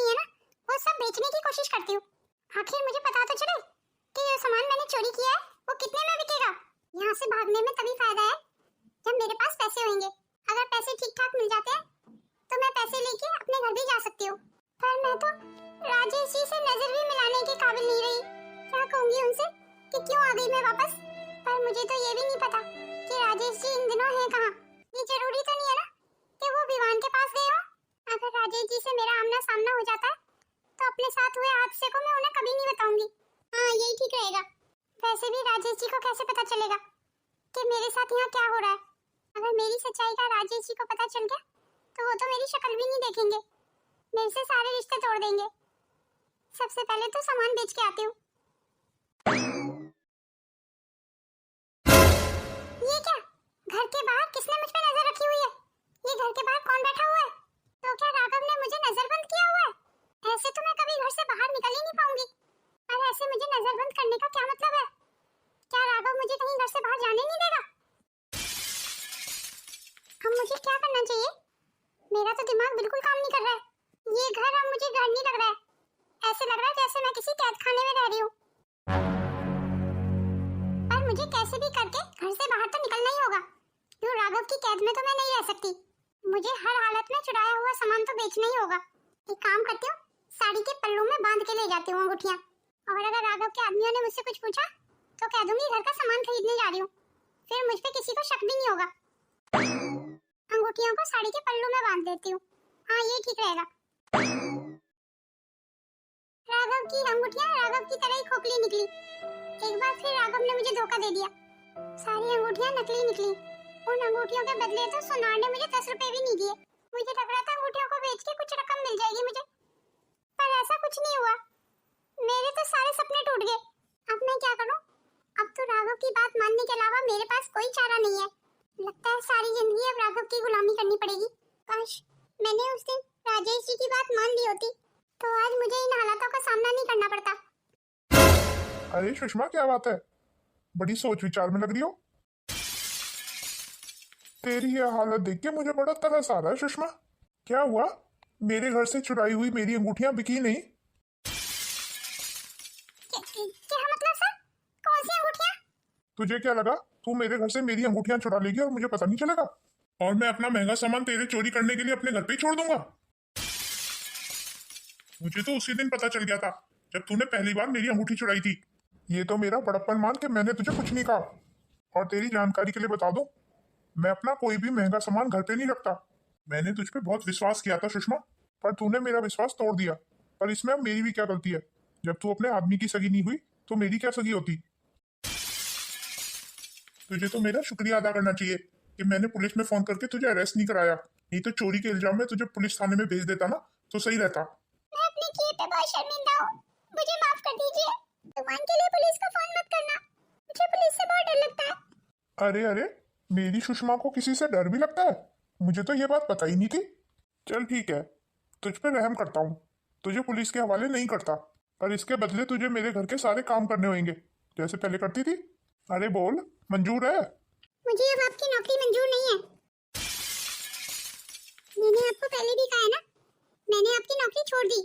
की है ना, वो सब बेचने की कोशिश करती हूँ। आखिर मुझे पता तो चले कि जो सामान मैंने चोरी किया है वो कितने में बिकेगा। यहाँ से भागने में तभी फायदा है जब मेरे पास पैसे होंगे। अगर पैसे ठीक ठाक मिल जाते हैं तो मैं पैसे लेके अपने घर भी जा सकती हूँ। पर मैं तो राजेश जी से नजर भी मिलाने के काबिल नहीं रही। क्या कहूंगी उनसे कि क्यों आ गई मैं वापस। पर मुझे तो ये भी नहीं पता कि राजेश जी इन दिनों हैं कहाँ। ये जरूरी तो नहीं है ना कि वो विवान के पास गए हो। अगर राजेश जी से मेरा आमना सामना हो जाता है तो अपने साथ हुए हादसे को मैं उन्हें कभी नहीं बताऊंगी। हाँ, यही ठीक रहेगा। वैसे भी राजेश जी को कैसे पता चलेगा कि मेरे साथ यहाँ क्या हो रहा है। अगर मेरी सच्चाई का राजेश जी को पता चल गया तो वो तो मेरी शक्ल भी नहीं देखेंगे, मेरे से सारे रिश्ते तोड़ देंगे। सबसे पहले तो सामान बेच के आती हूँ। ये क्या, घर के बाहर किसने मुझ पे नजर रखी हुई है? ये घर के बाहर कौन बैठा हुआ है? तो क्या राघव ने मुझे नजरबंद किया हुआ है? ऐसे तो मैं कभी घर से बाहर निकल ही नहीं पाऊंगी। और ऐसे मुझे नजरबंद करने का क्या मतलब है? क्या राघव मुझे कहीं घर से बाहर जाने नहीं देगा? अब मुझे क्या करना चाहिए? मेरा तो दिमाग बिल्कुल काम नहीं कर रहा है। ये घर अब मुझे घर नहीं लग रहा है। ऐसे लग रहा है जैसे मैं किसी कैद खाने में रह रही हूँ। पर मुझे कैसे भी करके घर से बाहर तो निकलना ही होगा। क्यों, राघव की कैद में तो मैं नहीं रह सकती। मुझे हर हालत में चुराया हुआ सामान तो बेचना ही होगा। एक काम करती हूँ, साड़ी के पल्लू में बांध के ले जाती हूँ अंगूठियाँ। और अगर राघव के आदमियों ने मुझसे कुछ पूछा तो कह दूंगी घर का सामान खरीदने जा रही हूँ। फिर मुझ पे किसी को शक भी नहीं होगा। अंगूठियों को साड़ी के पल्लू में बांध देती हूँ। हाँ, ये ठीक रहेगा। राघव की अंगूठियाँ राघव की तरह ही खोखली निकली। एक बार फिर राघव ने मुझे धोखा दे दिया। सारी अंगूठियाँ नकली निकली। उन अंगूठियों के बदले तो सुनार ने मुझे 10 रुपए भी नहीं दिए। मुझे लग रहा था अंगूठियों को बेच के कुछ रकम मिल जाएगी मुझे, पर ऐसा कुछ नहीं हुआ। मेरे तो सारे सपने टूट गए। अब मैं क्या करूं? अब तो राघव की बात मानने के अलावा मेरे पास कोई चारा नहीं है। लगता है सारी जिंदगी अब राघव की गुलामी करनी पड़ेगी। काश मैंने उस दिन राजेश जी की बात मान ली होती तो आज मुझे इन हालातों का सामना नहीं करना पड़ता। अरे सुषमा, क्या बात है? बड़ी सोच विचार में लग रही हो। तेरी ये हालत देख के मुझे बड़ा तरस आ रहा है सुषमा। क्या हुआ? मेरे घर से चुराई हुई मेरी अंगूठियां बिकी नहीं? क्या मतलब सर? कौन सी अंगूठियां? तुझे क्या लगा तू मेरे घर से मेरी अंगूठियां चुरा लेगी और मुझे पता नहीं चलेगा? और मैं अपना महंगा सामान तेरे चोरी करने के लिए अपने घर पे ही छोड़ दूंगा? मुझे तो उसी दिन पता चल गया था जब तूने पहली बार मेरी अंगूठी चुराई थी। ये तो मेरा बड़प्पन मान के मैंने तुझे कुछ नहीं कहा। और तेरी जानकारी के लिए बता दूं, मैं अपना कोई भी महंगा सामान घर पे नहीं रखता। मैंने तुझ पे बहुत विश्वास किया था सुषमा, पर तूने मेरा विश्वास तोड़ दिया। पर इसमें अब मेरी भी क्या गलती है? जब तू अपने आदमी की सगी नहीं हुई तो मेरी क्या सगी होती? तुझे तो मेरा शुक्रिया अदा करना चाहिए कि मैंने पुलिस में फोन करके तुझे अरेस्ट नहीं कराया। नहीं तो चोरी के इल्जाम में तुझे पुलिस थाने में भेज देता ना, तो सही रहता। मैं अपने किए पे बहुत शर्मिंदा हूँ। मुझे माफ कर दीजिए। भगवान के लिए पुलिस को फोन मत करना। मुझे पुलिस से बहुत डर लगता है। अरे अरे, मेरी सुषमा को किसी से डर भी लगता है? मुझे तो ये बात पता ही नहीं थी। चल ठीक है, तुझ पे रहम करता हूँ, तुझे पुलिस के हवाले नहीं करता। पर इसके बदले तुझे मेरे घर के सारे काम करने होंगे जैसे पहले करती थी। अरे बोल, मंजूर है? मुझे अब आपकी नौकरी मंजूर नहीं है। मैंने आपको पहले भी कहा है ना, मैंने आपकी नौकरी छोड़ दी।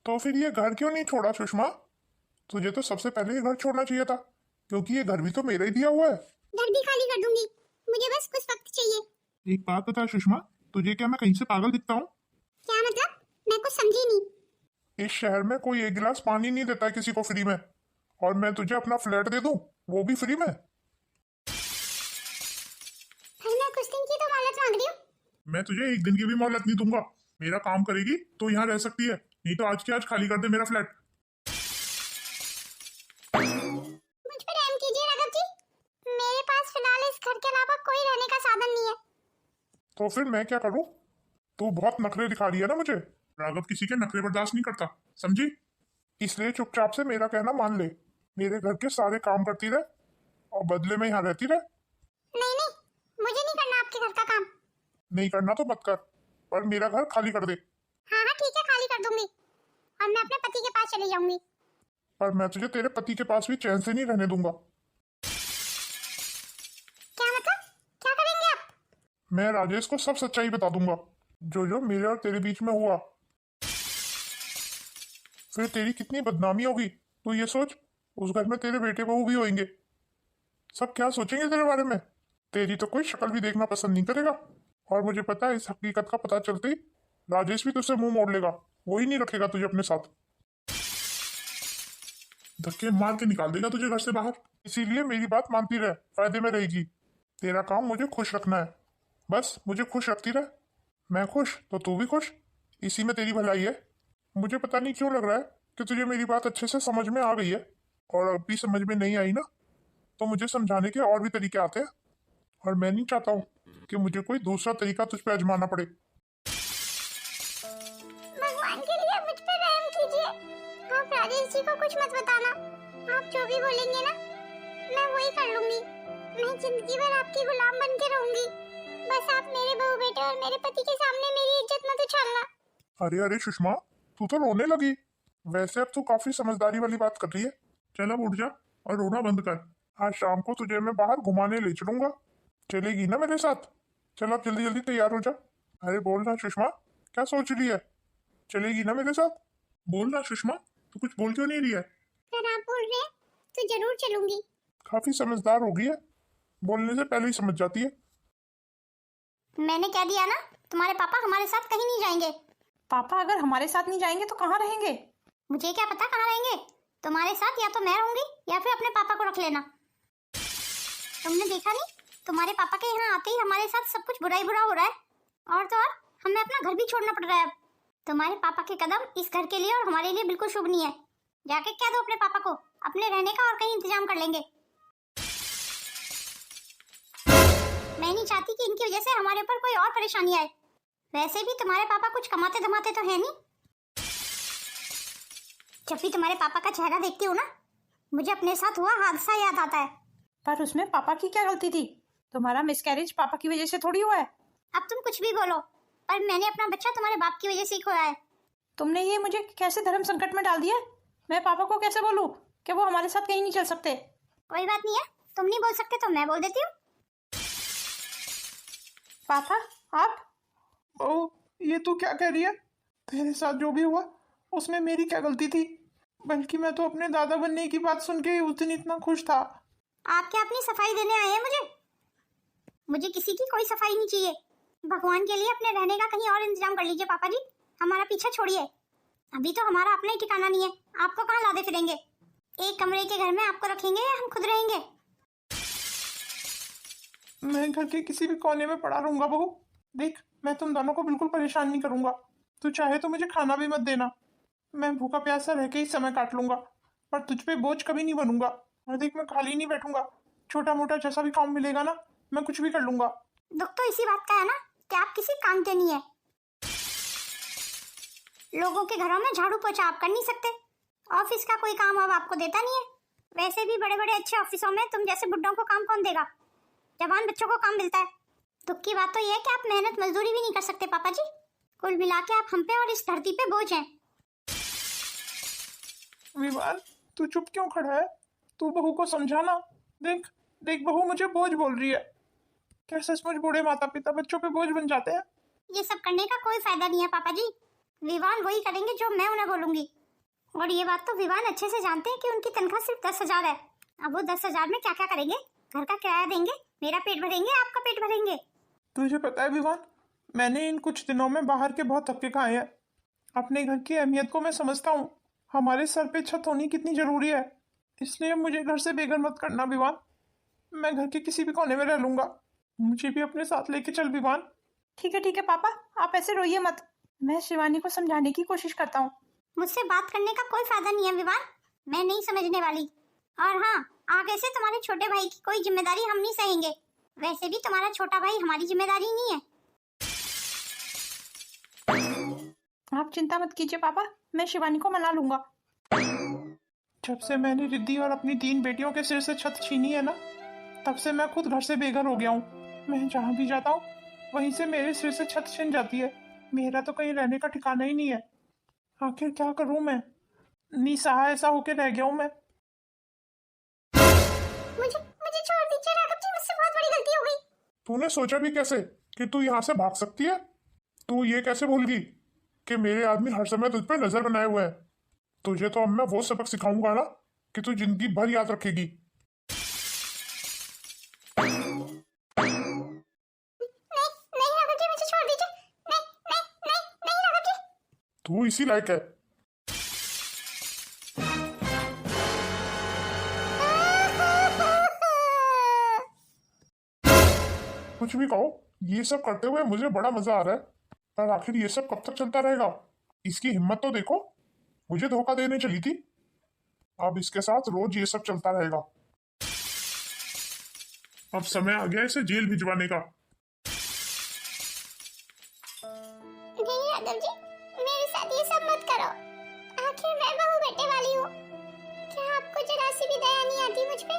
तो फिर ये घर क्यों नहीं छोड़ा सुषमा? तुझे तो सबसे पहले ये घर छोड़ना चाहिए था, क्योंकि ये घर भी तो मेरा ही दिया हुआ है। घर भी खाली कर दूंगी, मुझे बस कुछ वक्त चाहिए। एक बात बता सुषमा, तुझे क्या मैं कहीं से पागल दिखता हूँ? क्या मतलब? मैं कुछ समझी नहीं। इस शहर में कोई एक गिलास पानी नहीं देता है किसी को फ्री में, और मैं तुझे अपना फ्लैट दे दूं, वो भी फ्री में। फिर मैं कुछ दिन की तो मोहलत मांग रही हूँ। मैं तुझे एक दिन की भी मोहलत नहीं दूंगा। मेरा काम करेगी तो यहाँ रह सकती है, नहीं तो आज के आज खाली कर दे मेरा फ्लैट। मुझ पर रहम कीजिए राघव जी। मेरे पास फिलहाल इस घर के अलावा कोई रहने का साधन नहीं है। तो फिर मैं क्या करूं? तू बहुत नखरे दिखा रही है ना मुझे। राघव किसी के नखरे बर्दाश्त नहीं करता, समझी? इसलिए चुपचाप से मेरा कहना मान ले, मेरे घर के सारे काम करती रहे और बदले में यहाँ रहती रहे। नहीं नहीं, मुझे नहीं करना आपके घर का काम। नहीं करना तो मत कर, पर मेरा घर खाली कर दे। हाँ हाँ ठीक है, खाली कर दूंगी और मैं अपने पति के पास चली जाऊंगी। पर मैं तुझे तेरे पति के पास भी चैन से नहीं रहने दूंगा। क्या मतलब? क्या करेंगे आप? मैं राजेश को सब सच्चाई बता दूंगा, जो जो मेरे और तेरे बीच में हुआ। फिर तेरी कितनी बदनामी होगी। तू ये सोच, उस घर में तेरे बेटे बहू भी होंगे, सब क्या सोचेंगे तेरे बारे में। तेरी तो कोई शक्ल भी देखना पसंद नहीं करेगा। और मुझे पता है इस हकीकत का पता चलते ही राजेश भी तुझसे मुंह मोड़ लेगा, वो ही नहीं रखेगा तुझे अपने साथ, धक्के मार के निकाल देगा तुझे घर से बाहर। इसीलिए मेरी बात मानती रहे, फायदे में रहेगी। तेरा काम मुझे खुश रखना है, बस मुझे खुश रखती रहे। मैं खुश तो तू भी खुश, इसी में तेरी भलाई है। मुझे पता नहीं क्यों लग रहा है कि तुझे मेरी बात अच्छे से समझ में आ गई है, और अब भी समझ में नहीं आई ना तो मुझे समझाने के और भी तरीके आते हैं। और मैं नहीं चाहता हूँ कि मुझे कोई दूसरा तरीका तुझ पे आजमाना पड़े। भगवान के लिए मुझ पे रहम कीजिए। आप राजेश जी को कुछ मत बताना। आप जो भी बोलेंगे ना मैं वही कर लूंगी। मैं जिंदगी भर आपकी गुलाम बन के रहूंगी। बस आप मेरे बहू बेटे और मेरे पति के सामने मेरी इज्जत मत उछालना। अरे अरे सुषमा, तू तो रोने लगी। वैसे अब तू काफी समझदारी वाली बात कर रही है। चल अब उठ जा और रोना बंद कर। आज शाम को तुझे मैं बाहर घुमाने ले चलूंगा, चलेगी ना मेरे साथ? चल अब जल्दी जल्दी तैयार हो जा। अरे बोल ना सुषमा, क्या सोच रही है? चलेगी ना मेरे साथ? बोल ना सुषमा, तू कुछ बोल क्यों नहीं रही है? अगर आप बोल रहे हैं तो जरूर चलूंगी। काफी समझदार हो गई है, बोलने से पहले ही समझ जाती है। मैंने कह दिया ना, तुम्हारे पापा हमारे साथ कहीं नहीं जाएंगे। पापा अगर हमारे साथ नहीं जाएंगे तो कहाँ रहेंगे? मुझे क्या पता कहाँ रहेंगे। तुम्हारे साथ या तो मैं रहूंगी या फिर अपने पापा को रख लेना। तुमने देखा नहीं, तुम्हारे पापा के यहाँ आते ही हमारे साथ सब कुछ बुरा ही बुरा हो रहा है। और तो और हमें अपना घर भी छोड़ना पड़ रहा है अब। तुम्हारे पापा के कदम इस घर के लिए और हमारे लिए बिल्कुल शुभ नहीं है। जाके कह दो अपने पापा को, अपने रहने का और कहीं इंतजाम कर लेंगे। मैं नहीं चाहती कि इनकी वजह से हमारे ऊपर कोई और परेशानी आए। वैसे भी तुम्हारे पापा कुछ कमाते धमाते तो है नहीं। जब भी तुम्हारे पापा का चेहरा देखती हूँ ना, मुझे अपने साथ हुआ हादसा याद आता है। पर उसमें पापा की क्या गलती थी? तुम्हारा मिसकैरेज पापा की वजह से थोड़ी हुआ है। अब तुम कुछ भी बोलो, पर मैंने अपना बच्चा तुम्हारे बाप की वजह से ही खोया है। तुमने ये मुझे कैसे धर्म संकट में डाल दिया? मैं पापा को कैसे बोलूं कि वो हमारे साथ कहीं नहीं चल सकते? कोई बात नहीं है, तुम नहीं बोल सकते तो मैं बोल देती हूँ। पापा आप? ओ, ये तू क्या कह रही है? तेरे साथ जो भी हुआ उसमें मेरी क्या गलती थी? बल्कि मैं तो अपने दादा बनने की बात सुन के उस दिन इतना खुश था। आप क्या अपनी सफाई देने आए हैं मुझे किसी की कोई सफाई नहीं चाहिए। भगवान के लिए अपने रहने का कहीं और इंतजाम कर लीजिए पापा जी। हमारा पीछा छोड़िए, अभी तो हमारा अपना ही ठिकाना नहीं है। आपको कहाँ लादे फिरेंगे? एक कमरे के घर में आपको रखेंगे या हम खुद रहेंगे? मैं घर के किसी भी कोने में पड़ा रहूंगा बहू। देख, मैं तुम दोनों को बिल्कुल परेशान नहीं करूंगा। तू चाहे तो मुझे खाना भी मत देना, मैं भूखा प्यासा रह के ही समय काट लूंगा, पर तुझ पे बोझ कभी नहीं बनूंगा। और देख, मैं खाली नहीं बैठूंगा, छोटा मोटा जैसा भी काम मिलेगा ना मैं कुछ भी कर लूंगा। दुख तो इसी बात का है ना कि आप किसी काम के नहीं है। लोगों के घरों में झाड़ू पोछा आप कर नहीं सकते। ऑफिस का कोई काम अब आपको देता नहीं है। वैसे भी बड़े बड़े अच्छे ऑफिसों में तुम जैसे बुड्ढों को काम कौन देगा? जवान बच्चों को काम मिलता है। दुख की बात तो यह है कि आप मेहनत मजदूरी भी नहीं कर सकते पापा जी। कुल मिला के आप हम पे और इस धरती पे बोझ हैं। विवान, तू चुप क्यों खड़ा है? तू बहू को समझाना। देख देख बहू मुझे बोझ बोल रही है। क्या सचमुच बूढ़े माता पिता बच्चों पे बोझ बन जाते हैं? ये सब करने का कोई फायदा नहीं है पापा जी। विवान वही करेंगे जो मैं उन्हें बोलूंगी। और ये बात तो विवान अच्छे से जानते हैं कि उनकी तनख्वाह सिर्फ 10,000 है। अब वो 10,000 में क्या क्या करेंगे? घर का किराया देंगे, मेरा पेट भरेंगे, आपका पेट भरेंगे। तुझे पता है विवान, मैंने इन कुछ दिनों में बाहर के बहुत धक्के खाए हैं। अपने घर की अहमियत को मैं समझता हूँ। हमारे सर पे छत होनी कितनी जरूरी है, इसलिए मुझे घर से बेघर मत करना विवान। मैं घर के किसी भी कोने में रह लूंगा, मुझे भी अपने साथ लेके चल विवान। ठीक है पापा, आप ऐसे रोइए मत। मैं शिवानी को समझाने की कोशिश करता हूँ। मुझसे बात करने का कोई फायदा नहीं है विवान, मैं नहीं समझने वाली। और हाँ, आगे से तुम्हारे छोटे भाई की कोई जिम्मेदारी हम नहीं सहेंगे। वैसे भी तुम्हारा छोटा भाई हमारी जिम्मेदारी नहीं है। आप चिंता मत कीजिए पापा, मैं शिवानी को मना लूंगा। जब से मैंने रिद्धि और अपनी 3 बेटियों के सिर से छत छीनी है ना, तब से मैं खुद घर से बेघर हो गया हूँ। मैं जहाँ भी जाता हूँ वहीं से मेरे सिर से छत छिन जाती है। मेरा तो कहीं रहने का ठिकाना ही नहीं है। आखिर क्या करूँ मैं? निसहाय ऐसा होके रह गया हूँ मैं। मुझे मुझे छोड़ दीजिए राघव जी, मुझसे बहुत बड़ी गलती हो गई। तूने सोचा भी कैसे कि तू यहाँ से भाग सकती है? तू ये कैसे भूल गई कि मेरे आदमी हर समय तुझ पे नजर बनाए हुए हैं? तुझे तो अब मैं वो सबक सिखाऊंगा ना कि तू जिंदगी भर याद रखेगी। नहीं नहीं राघव जी, मुझे छोड़ दीजिए। नहीं नहीं नहीं नहीं राघव जी। तू इसी लायक है। कुछ भी कहो, ये सब करते हुए मुझे बड़ा मजा आ रहा है, पर आखिर ये सब कब तक चलता रहेगा? इसकी हिम्मत तो देखो, मुझे धोखा देने चली थी, अब इसके साथ रोज ये सब चलता रहेगा। अब समय आ गया इसे जेल भिजवाने का। नहीं राघव जी, मेरे साथ ये सब मत करो। आखिर मैं बहू बेटे वाली हूँ। क्या आपको जरा सी भी दया नहीं आती मुझ पे?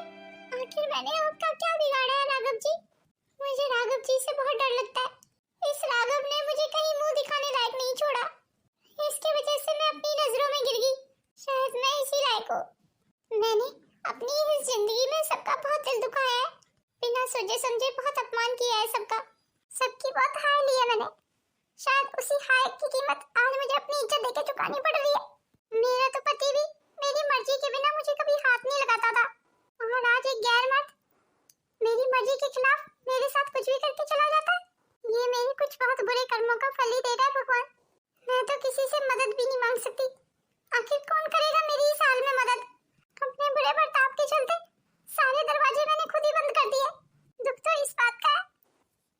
आखिर मैंने आपका क्या बिगाड़ा है राघव जी? मुझे राघव जी से बहुत डर लगता है। इस राघव ने मुझे कहीं मुंह दिखाने लायक नहीं छोड़ा। इसकी वजह से मैं अपनी नजरों में गिर गई। शायद मैं इसी लायक हूँ। मैंने अपनी इस जिंदगी में सबका बहुत दिल दुखाया है। बिना सोचे समझे बहुत अपमान किया है सबका। सबकी बहुत हाय लिया मैंने। शायद उसी हाय की कीमत आज मुझे अपनी इज्जत देके चुकानी पड़ रही है। मेरा तो पति भी मेरी मर्जी के बिना मुझे कभी हाथ नहीं लगाता था, और आज एक गैर मर्द मेरी मर्जी के खिलाफ मेरे साथ कुछ भी करके चला जाता है। ये मेरे कुछ बहुत बुरे कर्मों का फल ही दे रहा है भगवान। मैं तो किसी से मदद भी नहीं मांग सकती। आखिर कौन करेगा मेरी इस हाल में मदद? अपने बुरे बर्ताव के चलते सारे दरवाजे मैंने खुद ही बंद कर दिए। दुख तो इस बात का है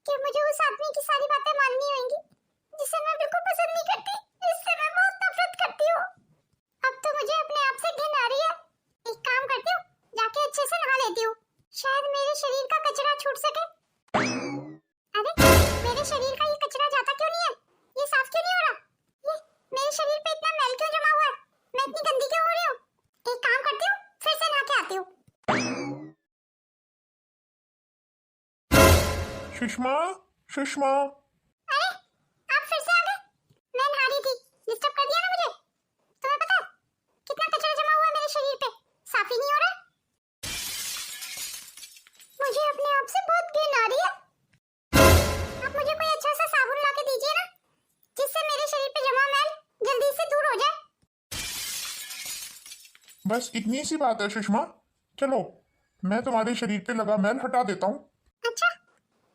कि मुझे उस आदमी की सारी बातें माननी होंगी जिसे मैं बिल्कुल पसंद नहीं करती। इससे मैं बहुत नफरत करती हूँ। अब तो मुझे अपने आप से घिन आ रही है। एक काम करती हूँ, जाके अच्छे से नहा लेती हूँ, शायद मेरे शरीर का कचरा छूट सके। अरे मेरे शरीर का ये कचरा जाता क्यों नहीं है? ये साफ क्यों नहीं हो रहा? ये मेरे शरीर पे इतना मैल क्यों जमा हुआ है? मैं इतनी गंदी क्यों हो रही हूँ? एक काम करती हूँ, फिर से नहा के आती हूँ। सुषमा, सुषमा, अरे आप फिर से आ गए? मैं नहा रही थी, डिस्टर्ब कर दिया ना मुझे? तुम्हें पता है कितना कचरा जमा हुआ है मेरे शरीर पे? साफ ही नहीं हो रहा। मुझे अपने आप से बहुत घिन आ रही है। आप मुझे कोई अच्छा सा साबुन ला के दीजिए ना, जिससे मेरे शरीर पे जमा मैल जल्दी से दूर हो जाए। बस इतनी सी बात है सुषमा। चलो, मैं तुम्हारे शरीर पे लगा मैल हटा देता हूँ। अच्छा,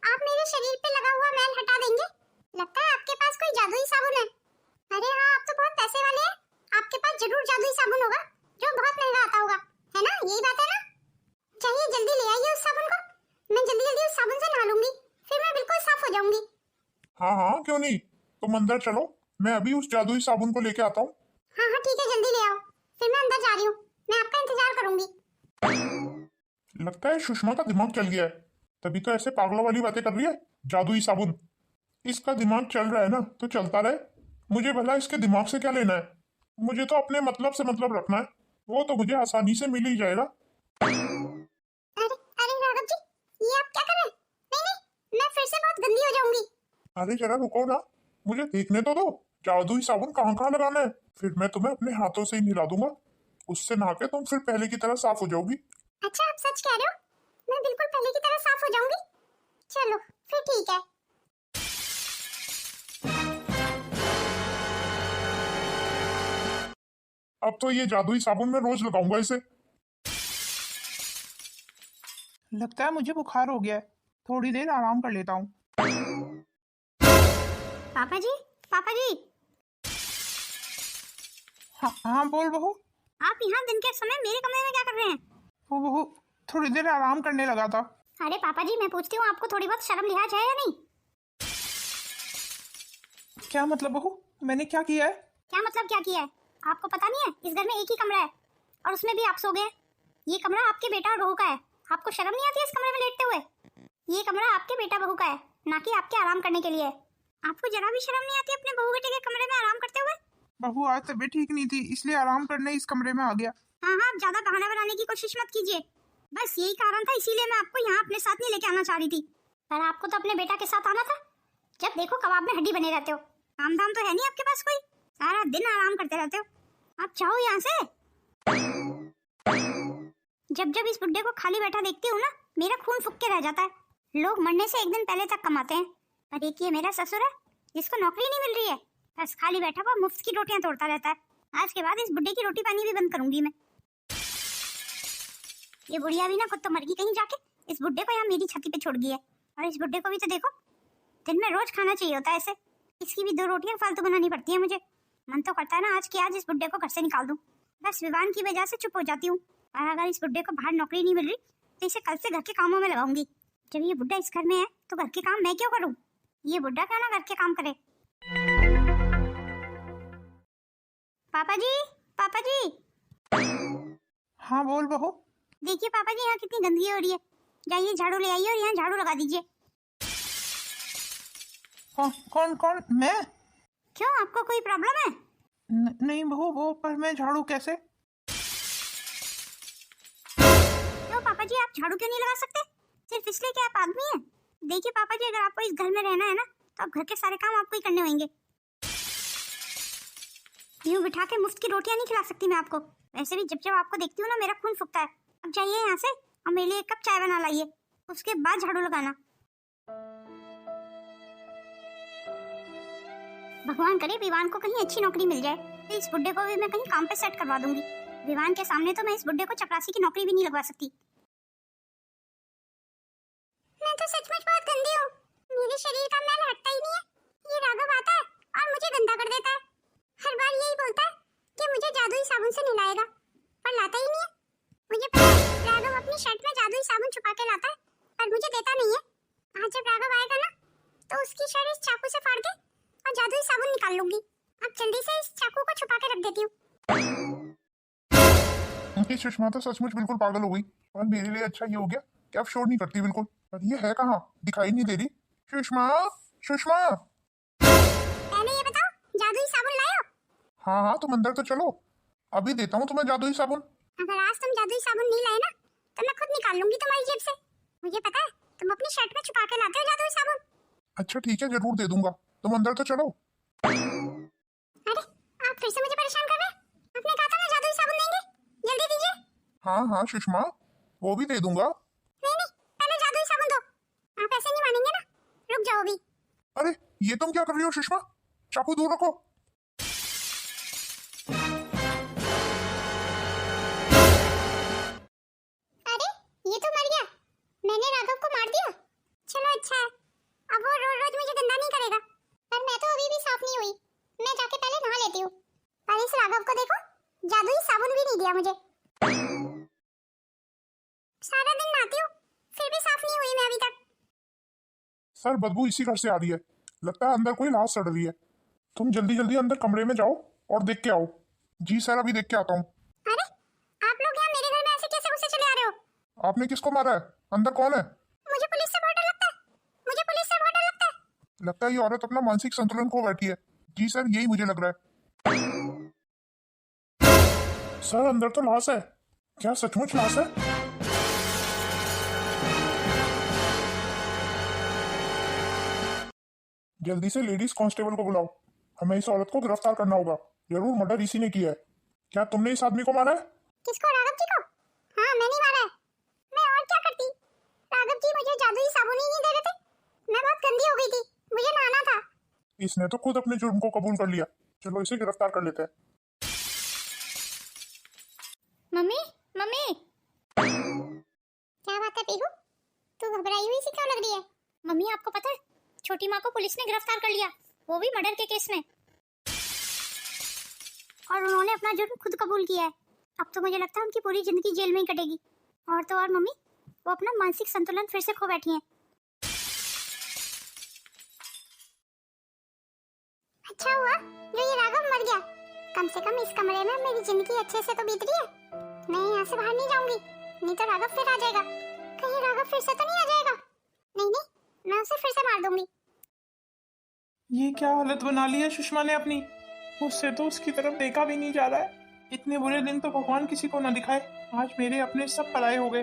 आप मेरे शरीर पे लगा हुआ मैल हटा देंगे? लगता है आपके पास कोई जादुई साबुन है। अरे हाँ, आप तो बहुत पैसे वाले हैं। आपके पास जरूर जादुई साबुन होगा जो बहुत महंगा आता होगा, है ना? यही बात है ना? चाहिए जल्दी ले आइए उस साबुन को। मैं जल्दी जल्दी उस साबुन से नहा लूंगी, फिर मैं बिल्कुल साफ हो जाऊंगी। हाँ हाँ, क्यों नहीं, तुम अंदर चलो, मैं अभी उस जादुई साबुन को लेके आता हूँ। हाँ हाँ ठीक है, जल्दी ले आओ, फिर मैं अंदर जा रही हूँ। मैं आपका इंतजार करूंगी। लगता है सुषमा का दिमाग चल गया है, तभी तो ऐसे पागलों वाली बातें कर रही है। जादुई साबुन, इसका दिमाग चल रहा है ना तो चलता रहे, मुझे भला इसके दिमाग से क्या लेना है? मुझे तो अपने मतलब से मतलब रखना है, वो तो मुझे आसानी से मिल ही जाएगा। अरे अरे राघव जी, ये आप क्या कर रहे हैं? नहीं नहीं, मैं फिर से बहुत गंदी हो जाऊंगी। अरे जरा रुको ना, मुझे देखने तो दो जादुई साबुन कहाँ कहाँ लगाना है, फिर मैं तुम्हें अपने हाथों से ही मिला दूंगा। उससे नहा के तुम फिर पहले की तरह साफ हो जाओगी। अच्छा, आप सच कह रहे हो? मैं बिल्कुल पहले की तरह साफ हो जाऊंगी? चलो फिर ठीक है। अब तो ये जादुई साबुन मैं रोज लगाऊंगा इसे। लगता है मुझे बुखार हो गया है, थोड़ी देर आराम कर लेता हूँ। पापा जी, पापा जी, हाँ हाँ, बोल बहू। आप यहाँ दिन के समय मेरे कमरे में क्या कर रहे हैं? वो बहू, थोड़ी देर आराम करने लगा था। अरे पापा जी, मैं पूछती हूँ, आपको थोड़ी बहुत शर्म लिहाज है या नहीं? क्या मतलब बहू, मैंने क्या किया है? क्या मतलब क्या किया है? आपको पता नहीं है इस घर में एक ही कमरा है और उसमें भी आप सो गए। ये कमरा आपके बेटा और बहू का है। आपको शर्म नहीं आती है इस कमरे में लेटते हुए? ये कमरा आपके बेटा बहू का है, ना कि आपके आराम करने के लिए। आपको जरा भी शर्म नहीं आती अपने बहू बेटे के कमरे में आराम करते हुए? बहू, आज तबीयत ठीक नहीं थी, इसलिए आराम करने इस कमरे में आ गया। हाँ हाँ, ज्यादा बहाना बनाने की कोशिश मत कीजिए। बस यही कारण था, इसीलिए मैं आपको यहाँ अपने साथ नहीं लेके आना चाह रही थी। पर आपको तो अपने बेटा के साथ आना था। जब देखो कबाब में हड्डी बने रहते हो। काम धाम तो है नहीं आपके पास कोई, सारा दिन आराम करते रहते हो। आप जाओ यहाँ से। जब जब इस बुड्ढे को खाली बैठा देखती हूँ ना, मेरा खून फूक के रह जाता है। लोग मरने से एक दिन पहले तक कमाते हैं, पर एक ये मेरा ससुर है जिसको नौकरी नहीं मिल रही है, बस खाली बैठा हुआ मुफ्त की रोटियां तोड़ता रहता है। आज के बाद इस बुड्ढे की रोटी पानी भी बंद करूंगी मैं। ये बुढ़िया भी ना खुद तो मर गई कहीं जाके, इस बुड्ढे को यहाँ मेरी छाती पे छोड़ गई है। और इस बुड्ढे को भी तो देखो, दिन में रोज खाना चाहिए होता है ऐसे, इसकी भी 2 रोटियां फालतू बनानी पड़ती है मुझे। मन तो करता है ना आज के आज इस बुड्ढे को घर से निकाल दूं, बस विवान की वजह से चुप हो जाती हूँ। और अगर इस बुड्ढे को बाहर नौकरी नहीं मिल रही तो इसे कल से घर के कामों में लगाऊंगी। जब ये बुड्ढा इस घर में है तो घर के काम मैं क्यों करूँ, ये बुड्ढा क्यों ना घर के काम करे। पापा जी, पापा जी। हाँ बोल बहू। देखिए पापा जी, यहाँ कितनी गंदगी हो रही है, जाइए झाड़ू ले आइए और यहाँ झाड़ू लगा दीजिए। कौन कौन? मैं? क्यों, आपको कोई प्रॉब्लम है? नहीं बहू, वो पर मैं झाड़ू कैसे? क्यों पापा जी, आप झाड़ू क्यों नहीं लगा सकते? सिर्फ इसलिए कि आप आदमी हैं? देखिए पापा जी, अगर आपको इस घर में रहना है ना तो आप घर के सारे काम आपको ही करने होंगे। यूं बिठा के मुफ्त की रोटियां नहीं खिला सकती मैं आपको। वैसे भी जब जब आपको देखती हूँ ना मेरा खून फूकता है। अब जाइए यहाँ से और मेरे लिए 1 कप चाय बना लाइए, उसके बाद झाड़ू लगाना। भगवान करे विवान को कहीं अच्छी नौकरी मिल जाए तो इस बुड्ढे को भी मैं कहीं काम पे सेट करवा दूंगी। विवान के सामने तो मैं इस बुड्ढे को चपरासी की नौकरी भी नहीं लगवा सकती। मैं तो सचमुच बहुत गंदी हूँ, मेरे शरीर का मैल हटता ही नहीं है। ये राघव आता है और मुझे गंदा कर देता है। हर बार यही बोलता है कि मुझे जादुई साबुन से नहलाएगा, पर लाता ही नहीं है। मुझे पता है राघव अपनी शर्ट में जादुई साबुन छुपा के लाता है, पर मुझे देता नहीं है। आज जब राघव आएगा ना तो उसकी शर्ट इस चाकू से फाड़ के और जादुई साबुन निकाल लूंगी। अब जल्दी से इस चाकू को छुपा के रख देती हूँ। ये सुषमा तो सचमुच बिल्कुल पागल हो गई। और मेरे लिए अच्छा ये हो गया कि अब शोर नहीं करती बिल्कुल। पर ये है कहाँ, दिखाई नहीं दे रही। सुषमा, सुषमा। पहले ये बताओ, जादुई साबुन लाए हो? हाँ हाँ, तुम अंदर तो चलो, अभी देता हूँ तुम्हें जादुई साबुन। अगर आज तुम जादुई साबुन नहीं लाए ना तो मैं खुद निकाल लूंगी तुम्हारी जेब से। मुझे पता है तुम अपनी शर्ट में छुपा के लाते हो जादुई साबुन। अच्छा ठीक है, जरूर दे दूंगा, तुम अंदर तो चलो। अरे आप फिर से मुझे परेशान कर रहे हैं। आपने कहा था ना जादुई साबुन देंगे, जल्दी दीजिए। हाँ हाँ सुषमा, वो भी दे दूंगा। नहीं नहीं, पहले जादुई साबुन दो। आप ऐसे नहीं मानेंगे ना, रुक जाओ अभी। अरे ये तुम क्या कर रही हो सुषमा, चाकू दूर रखो। अरे ये तो मर गया, मैंने राघव को मार दिया। चलो अच्छा है, अब वो रोज रोज मुझे गंदा नहीं करेगा। पर मैं तो अभी भी साफ नहीं हुई, मैं जाके पहले नहा लेती हूँ। पर इस राघव को देखो, जादुई साबुन भी नहीं दिया मुझे। सारा दिन नहाती हूँ फिर भी साफ नहीं हुई मैं अभी तक। सर बदबू इसी घर से आ रही है, लगता है अंदर कोई लाश सड़ रही है। तुम जल्दी जल्दी अंदर कमरे में जाओ और देख के आओ। जी सर, अभी देख के आता हूँ। अरे आप लोग यहाँ मेरे घर में ऐसे कैसे घुसे चले आ रहे हो? आपने किसको मारा है, अंदर कौन है? मुझे पुलिस से बहुत डर लगता है, मुझे पुलिस से बहुत डर लगता है। लगता है ये औरत अपना मानसिक संतुलन खो बैठी है। जी सर, यही मुझे लग रहा है। सर अंदर तो लाश है, क्या सचमुच लाश है? जल्दी से लेडीज कांस्टेबल को बुलाओ, हमें इस औरत को गिरफ्तार करना होगा। जरूर मर्डर इसी ने किया है। क्या तुमने इस आदमी को मारा है? किसको, राघव जी को? हाँ मैंने मारा है। मैं और क्या करती, राघव जी मुझे जादुई साबुन ही नहीं दे रहे थे। मैं बहुत गंदी हो गई थी, मुझे नहाना था। इसने तो खुद अपने जुर्म को कबूल कर लिया। चलो इसे गिरफ्तार कर लेते हैं। Mummy, mummy. क्या बात है पीहू, तू घबराई हुई सी क्यों लग रही है? मम्मी आपको पता है छोटी माँ को पुलिस ने गिरफ्तार कर लिया, वो भी मर्डर के केस में। और उन्होंने अपना जुर्म खुद कबूल किया है। अब तो मुझे लगता है उनकी पूरी जिंदगी जेल में ही कटेगी। और तो और मम्मी, वो अपना मानसिक संतुलन फिर से खो बैठी हैं। अच्छा हुआ जो ये राघव मर गया, कम से कम इस कमरे में मेरी जिंदगी अच्छे से तो बीत रही है। मैं यहाँ से बाहर नहीं जाऊंगी, नहीं तो राघव फिर आ जाएगा। कहीं राघव फिर से तो नहीं आ जाएगा? नहीं नहीं, मैं उसे फिर से मार दूंगी। ये क्या हालत बना ली है सुषमा ने अपनी, मुझसे तो उसकी तरफ देखा भी नहीं जा रहा है। इतने बुरे दिन तो भगवान किसी को ना दिखाए। आज मेरे अपने सब पराये हो गए।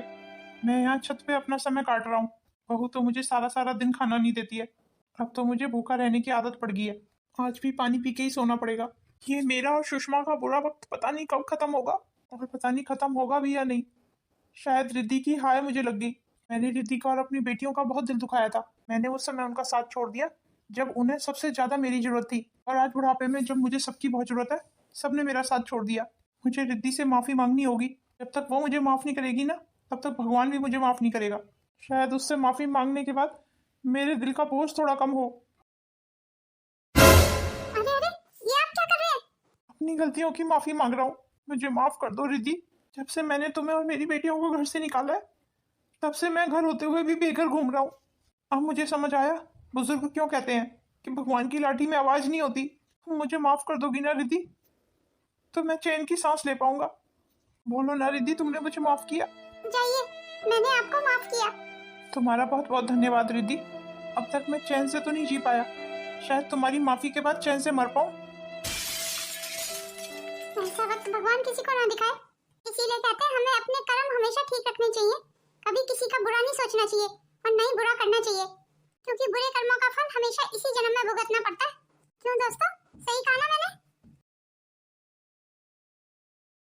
मैं यहाँ छत पे अपना समय काट रहा हूँ। बहू तो मुझे सारा सारा दिन खाना नहीं देती है। अब तो मुझे भूखा रहने की आदत पड़ गई है। आज भी पानी पी के ही सोना पड़ेगा। ये मेरा और सुषमा का बुरा वक्त पता नहीं कब खत्म होगा, और पता नहीं खत्म होगा भी या नहीं। शायद रिद्धि की हाय मुझे लग गई। मैंने रिद्धि का और अपनी बेटियों का बहुत दिल दुखाया था। मैंने उस समय उनका साथ छोड़ दिया जब उन्हें सबसे ज्यादा मेरी जरूरत थी, और आज बुढ़ापे में जब मुझे सबकी बहुत जरूरत है सबने मेरा साथ छोड़ दिया। मुझे रिद्धि से माफी मांगनी होगी। जब तक वो मुझे माफ नहीं करेगी ना, तब तक भगवान भी मुझे माफ नहीं करेगा। शायद उससे माफी मांगने के बाद मेरे दिल का बोझ थोड़ा कम हो। अरे अरे, ये आप क्या कर रहे हैं? अपनी गलतियों की माफी मांग रहा हूँ। मुझे माफ कर दो रिद्धि। जब से मैंने तुम्हें और मेरी बेटियों को घर से निकाला है, तब से मैं घर होते हुए भी बेघर घूम रहा हूँ। अब मुझे समझ आया बुजुर्ग क्यों कहते हैं कि भगवान की लाठी में आवाज नहीं होती। तुम मुझे माफ कर दोगी ना रिद्धि, तो मैं चैन की सांस ले पाऊंगा। बोलो ना रिद्धि, तुमने मुझे माफ किया? जाइए, मैंने आपको माफ किया। तुम्हारा बहुत बहुत धन्यवाद रिद्धि। अब तक मैं चैन से तो नहीं जी पाया, शायद तुम्हारी माफी के बाद चैन से मर पाऊं। ऐसा वक्त भगवान किसी को ना दिखाए, इसीलिए कहते हैं हमें अपने कर्म हमेशा ठीक रखने चाहिए। कभी किसी का बुरा नहीं सोचना चाहिए और नहीं बुरा करना चाहिए, क्योंकि बुरे कर्मों का फल हमेशा इसी जन्म में भुगतना पड़ता है। क्यों दोस्तों, सही कहा ना?